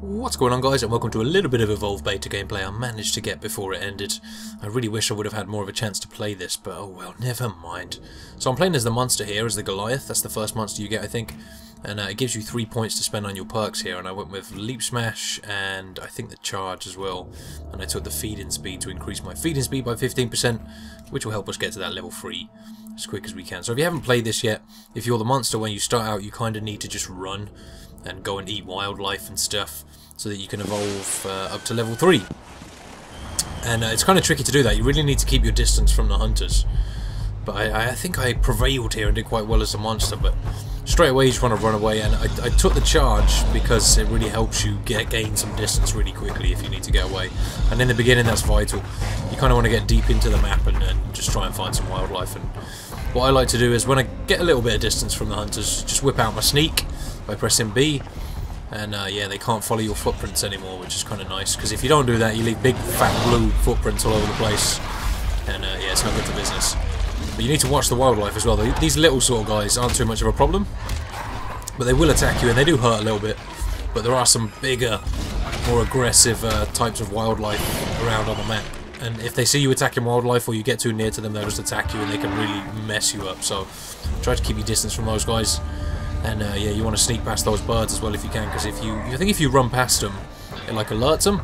What's going on, guys, and welcome to a little bit of Evolve beta gameplay I managed to get before it ended. I really wish I would have had more of a chance to play this, but oh well, never mind. So I'm playing as the monster here, as the Goliath. That's the first monster you get, I think. And it gives you 3 points to spend on your perks here, and I went with Leap Smash and I think the Charge as well. And I took the Feeding Speed to increase my Feeding Speed by 15%, which will help us get to that level 3 as quick as we can. So if you haven't played this yet, if you're the monster, when you start out you kind of need to just run and go and eat wildlife and stuff so that you can evolve up to level 3. And it's kind of tricky to do that. You really need to keep your distance from the hunters. But I think I prevailed here and did quite well as a monster, but straight away you just want to run away, and I took the Charge because it really helps you gain some distance really quickly if you need to get away. And in the beginning that's vital. You kind of want to get deep into the map and just try and find some wildlife. And what I like to do is when I get a little bit of distance from the hunters, just whip out my sneak by pressing B. And yeah, they can't follow your footprints anymore, which is kind of nice, because if you don't do that you leave big fat blue footprints all over the place, and yeah, it's not good for business. But you need to watch the wildlife as well. These little sort of guys aren't too much of a problem, but they will attack you and they do hurt a little bit. But there are some bigger, more aggressive types of wildlife around on the map, and if they see you attacking wildlife or you get too near to them, they'll just attack you and they can really mess you up. So try to keep your distance from those guys. And yeah, you want to sneak past those birds as well if you can, because I think if you run past them, it like alerts them,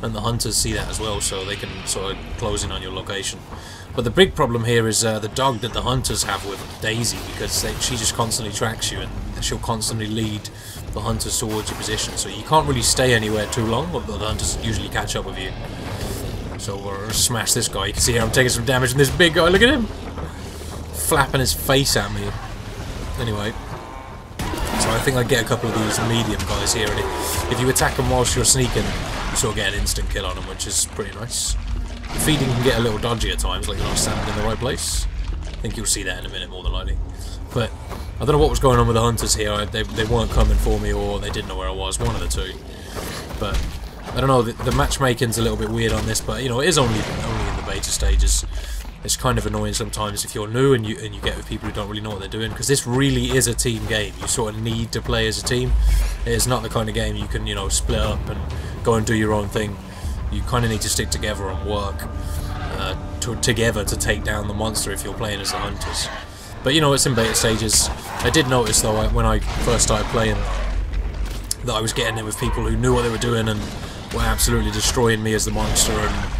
and the hunters see that as well, so they can sort of close in on your location. But the big problem here is the dog that the hunters have with Daisy, because she just constantly tracks you, and she'll constantly lead the hunters towards your position, so you can't really stay anywhere too long, but the hunters usually catch up with you. So we'll smash this guy. You can see here I'm taking some damage from this big guy. Look at him! Flapping his face at me. Anyway. So I think I get a couple of these medium guys here, and if you attack them whilst you're sneaking, you sort of get an instant kill on them, which is pretty nice. The feeding can get a little dodgy at times, like you're not standing in the right place. I think you'll see that in a minute, more than likely. But I don't know what was going on with the hunters here. They weren't coming for me, or they didn't know where I was, one of the two. But I don't know, the matchmaking's a little bit weird on this, but you know, it is only in the beta stages. It's kind of annoying sometimes if you're new and you get with people who don't really know what they're doing, because this really is a team game. You sort of need to play as a team. It's not the kind of game you can, you know, split up and go and do your own thing. You kind of need to stick together and work together to take down the monster if you're playing as the hunters. But you know, it's in beta stages. I did notice though, when I first started playing, that I was getting in with people who knew what they were doing and were absolutely destroying me as the monster, and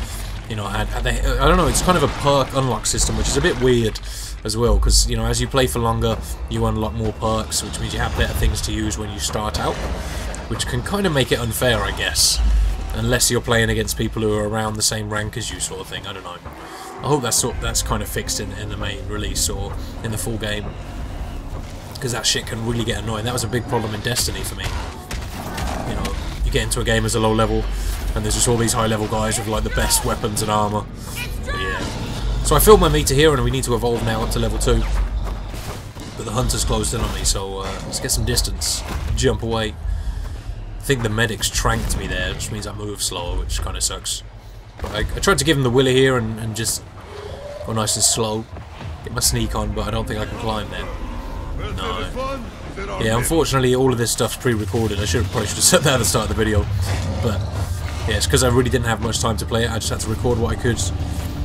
you know, I don't know, it's kind of a perk unlock system, which is a bit weird as well, because, you know, as you play for longer, you unlock more perks, which means you have better things to use when you start out, which can kind of make it unfair, I guess, unless you're playing against people who are around the same rank as you, sort of thing. I don't know. I hope that's kind of fixed in the main release or in the full game, because that shit can really get annoying. That was a big problem in Destiny for me. You know, you get into a game as a low level, and there's just all these high level guys with like the best weapons and armour. But yeah. So I filled my meter here, and we need to evolve now up to level 2. But the hunters closed in on me, so let's get some distance. Jump away. I think the medics tranked me there, which means I move slower, which kind of sucks. But I tried to give him the willy here and just go nice and slow. Get my sneak on, but I don't think I can climb there. No. Yeah, unfortunately all of this stuff's pre-recorded. I probably should have said that at the start of the video. But yeah, it's because I really didn't have much time to play it. I just had to record what I could,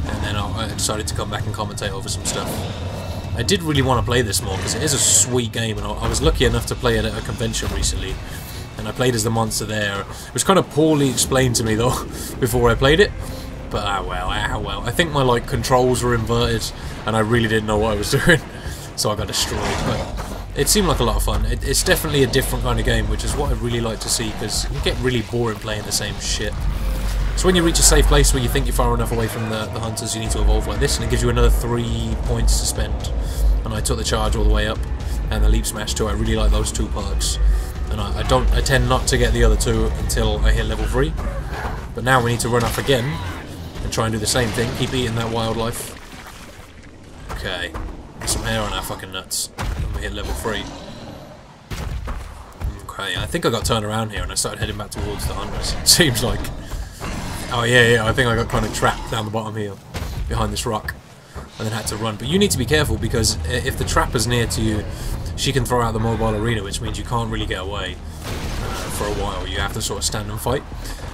and then I decided to come back and commentate over some stuff. I did really want to play this more, because it is a sweet game, and I was lucky enough to play it at a convention recently, and I played as the monster there. It was kind of poorly explained to me though before I played it, but ah well. I think my like controls were inverted, and I really didn't know what I was doing, so I got destroyed. But it seemed like a lot of fun. It's definitely a different kind of game, which is what I really like to see, because you get really boring playing the same shit. So when you reach a safe place where you think you're far enough away from the hunters, you need to evolve like this, and it gives you another 3 points to spend. And I took the Charge all the way up, and the Leap Smash too. I really like those 2 perks. And I tend not to get the other 2 until I hit level 3. But now we need to run up again and try and do the same thing. Keep eating that wildlife. Okay. Get some hair on our fucking nuts. We hit level 3. Okay, I think I got turned around here and I started heading back towards the hunters. Seems like. Oh yeah, I think I got kind of trapped down the bottom here, behind this rock, and then had to run. But you need to be careful, because if the trapper's near to you, she can throw out the mobile arena, which means you can't really get away. for a while. You have to sort of stand and fight,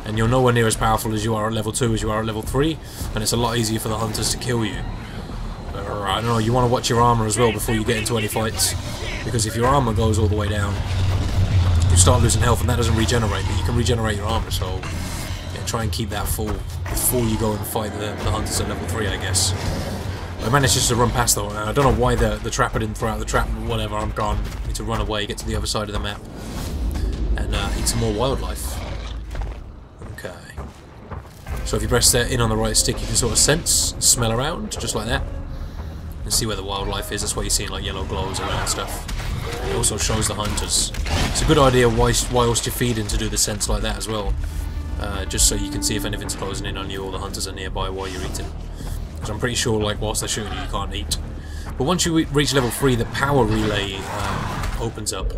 and you're nowhere near as powerful as you are at level 2 as you are at level 3, and it's a lot easier for the hunters to kill you. I don't know, you want to watch your armor as well before you get into any fights, because if your armor goes all the way down, you start losing health, and that doesn't regenerate, but you can regenerate your armor, so yeah, try and keep that full before you go and fight the hunters at level 3, I guess. I managed just to run past though, and I don't know why the trapper didn't throw out the trap, but whatever, I'm gone. I need to run away, get to the other side of the map, and eat some more wildlife. Okay. So if you press in on the right stick, you can sort of sense, smell around, just like that, and see where the wildlife is. That's why you're seeing like yellow glows around and stuff. It also shows the hunters. It's a good idea whilst you're feeding to do the sense like that as well, just so you can see if anything's closing in on you or the hunters are nearby while you're eating. Because I'm pretty sure like whilst they're shooting you, you can't eat. But once you reach level 3, the power relay opens up,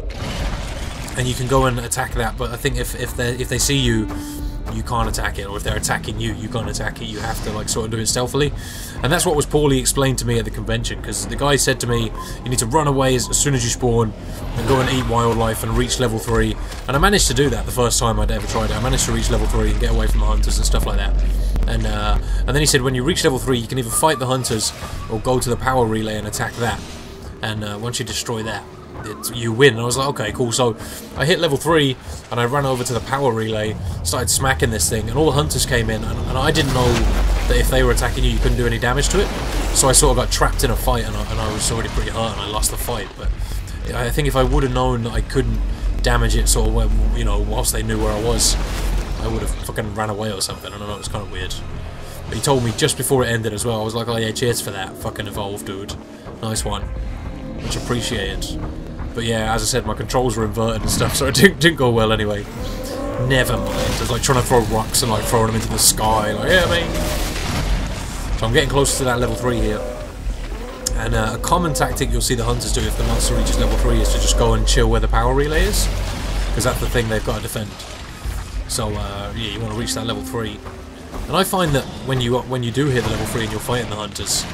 and you can go and attack that. But I think if they see you, you can't attack it, or if they're attacking you, you can't attack it. You have to like sort of do it stealthily, and that's what was poorly explained to me at the convention. Because the guy said to me, you need to run away as soon as you spawn and go and eat wildlife and reach level 3. And I managed to do that the first time I'd ever tried it. I managed to reach level 3 and get away from the hunters and stuff like that. And then he said when you reach level 3, you can either fight the hunters or go to the power relay and attack that. And once you destroy that, you win. And I was like, okay, cool. So I hit level 3 and I ran over to the power relay, started smacking this thing, and all the hunters came in, and I didn't know that if they were attacking you, you couldn't do any damage to it. So I sort of got trapped in a fight, and I was already pretty hurt, and I lost the fight. But I think if I would have known that I couldn't damage it sort of, you know, whilst they knew where I was, I would have fucking ran away or something. I don't know, it was kind of weird. But he told me just before it ended as well. I was like, oh yeah, cheers for that, fucking evolve, dude. Nice one. Much appreciated. But yeah, as I said, my controls were inverted and stuff, so it didn't go well anyway. Never mind. I was like trying to throw rocks and like throwing them into the sky, like, yeah, mate. So I'm getting closer to that level 3 here. And a common tactic you'll see the hunters do if the monster reaches level 3 is to just go and chill where the power relay is, because that's the thing they've got to defend. So yeah, you want to reach that level 3. And I find that when you do hit the level 3 and you're fighting the hunters,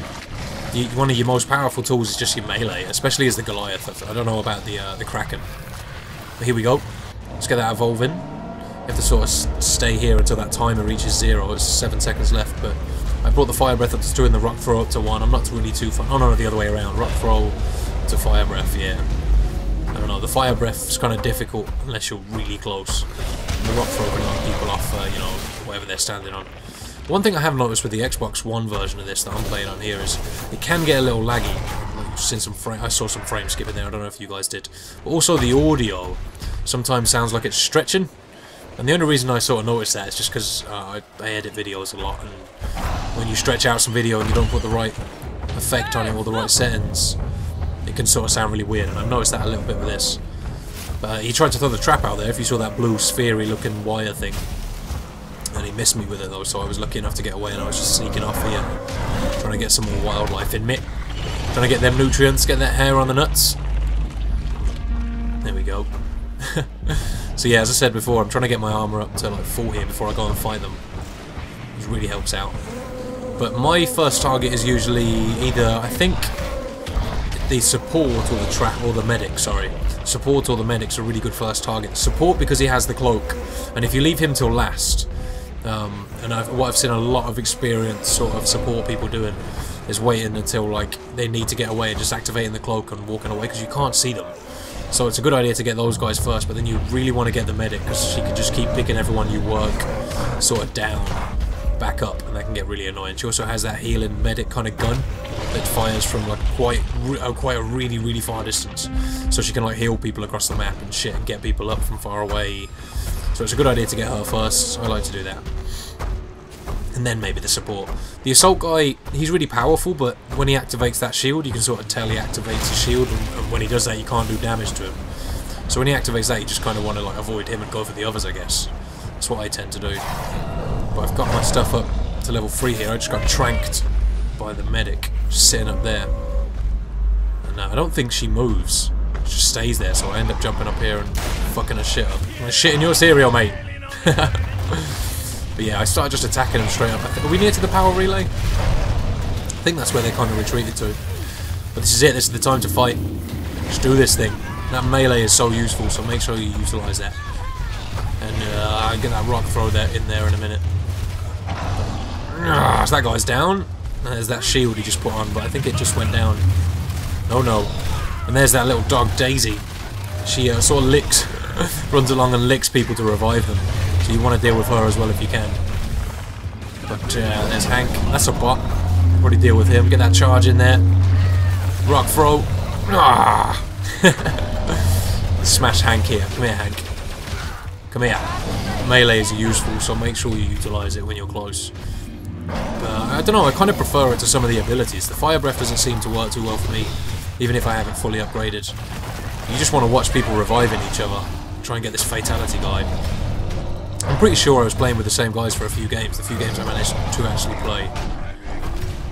one of your most powerful tools is just your melee, especially as the Goliath. I don't know about the Kraken. But here we go. Let's get that evolve in. You have to sort of stay here until that timer reaches 0. It's 7 seconds left, but I brought the fire breath up to 2 and the rock throw up to 1. I'm not really too fun. Oh no, the other way around. Rock throw to fire breath, yeah. I don't know, the fire breath is kind of difficult unless you're really close. And the rock throw can knock people off, you know, whatever they're standing on. One thing I have noticed with the Xbox One version of this that I'm playing on here is it can get a little laggy. I saw some frame skipping there, I don't know if you guys did. But also the audio sometimes sounds like it's stretching. And the only reason I sort of noticed that is just because I edit videos a lot, and when you stretch out some video and you don't put the right effect on it or the right settings, it can sort of sound really weird, and I've noticed that a little bit with this. But he tried to throw the trap out there, if you saw that blue sphere-y looking wire thing. And he missed me with it though, so I was lucky enough to get away, and I was just sneaking off here, trying to get some more wildlife in me. Trying to get them nutrients, get that hair on the nuts. There we go. So yeah, as I said before, I'm trying to get my armour up to like 4 here before I go and fight them, which really helps out. But my first target is usually either, I think, the support or the trap, or the medic, sorry. Support or the medic's a really good first target. Support because he has the cloak, and if you leave him till last, and what I've seen a lot of experienced sort of support people doing is waiting until like they need to get away and just activating the cloak and walking away, because you can't see them. So it's a good idea to get those guys first, but then you really want to get the medic, because she can just keep picking everyone you work sort of down, back up, and that can get really annoying. She also has that healing medic kind of gun that fires from like quite a really far distance, so she can like heal people across the map and shit and get people up from far away. So it's a good idea to get her first. I like to do that. And then maybe the support. The assault guy, he's really powerful, but when he activates that shield, you can sort of tell he activates his shield, and when he does that, you can't do damage to him. So when he activates that, you just kind of want to like avoid him and go for the others, I guess. That's what I tend to do. But I've got my stuff up to level 3 here. I just got tranked by the medic, just sitting up there. And I don't think she moves. She just stays there, so I end up jumping up here and fucking her shit up. I'm gonna shit in your cereal, mate. But yeah, I started just attacking them straight up. Are we near to the power relay? I think that's where they kind of retreated to. But this is it, this is the time to fight. Just do this thing. That melee is so useful, so make sure you utilise that. And get that rock throw there in there in a minute. So that guy's down. There's that shield he just put on, but I think it just went down. Oh no. And there's that little dog Daisy. She sort of licks, runs along and licks people to revive them. So you want to deal with her as well if you can. But there's Hank. That's a bot. Probably deal with him. Get that charge in there. Rock throw. Smash Hank here. Come here, Hank. Come here. Melee is useful, so make sure you utilise it when you're close. I don't know, I kind of prefer it to some of the abilities. The Fire Breath doesn't seem to work too well for me, even if I haven't fully upgraded. You just want to watch people reviving each other. Try and get this Fatality guy. I'm pretty sure I was playing with the same guys for a few games. The few games I managed to actually play.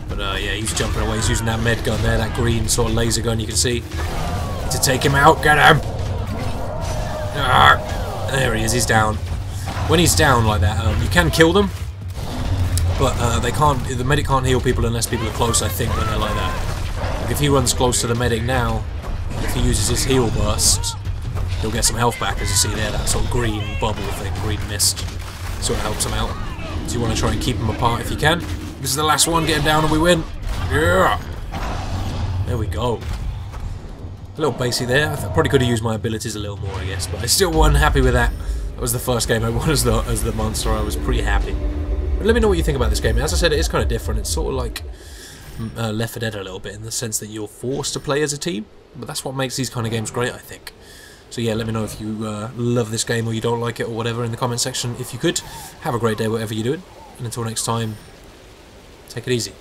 But yeah, he's jumping away. He's using that med gun there, that green sort of laser gun you can see. To take him out, get him! There he is, he's down. When he's down like that, you can kill them. But they can't. The medic can't heal people unless people are close, I think, when they're like that. Like if he runs close to the medic now, if he uses his heal burst, he'll get some health back, as you see there, that sort of green bubble thing, green mist. Sort of helps him out. So you want to try and keep them apart if you can. This is the last one, get him down and we win. Yeah! There we go. A little basey there. I probably could have used my abilities a little more, I guess, but I still wasn't happy with that. That was the first game I won as the monster. I was pretty happy. But let me know what you think about this game. As I said, it is kind of different. It's sort of like Left 4 Dead a little bit, in the sense that you're forced to play as a team. But that's what makes these kind of games great, I think. So yeah, let me know if you love this game or you don't like it or whatever in the comment section. If you could, have a great day whatever you're doing. And until next time, take it easy.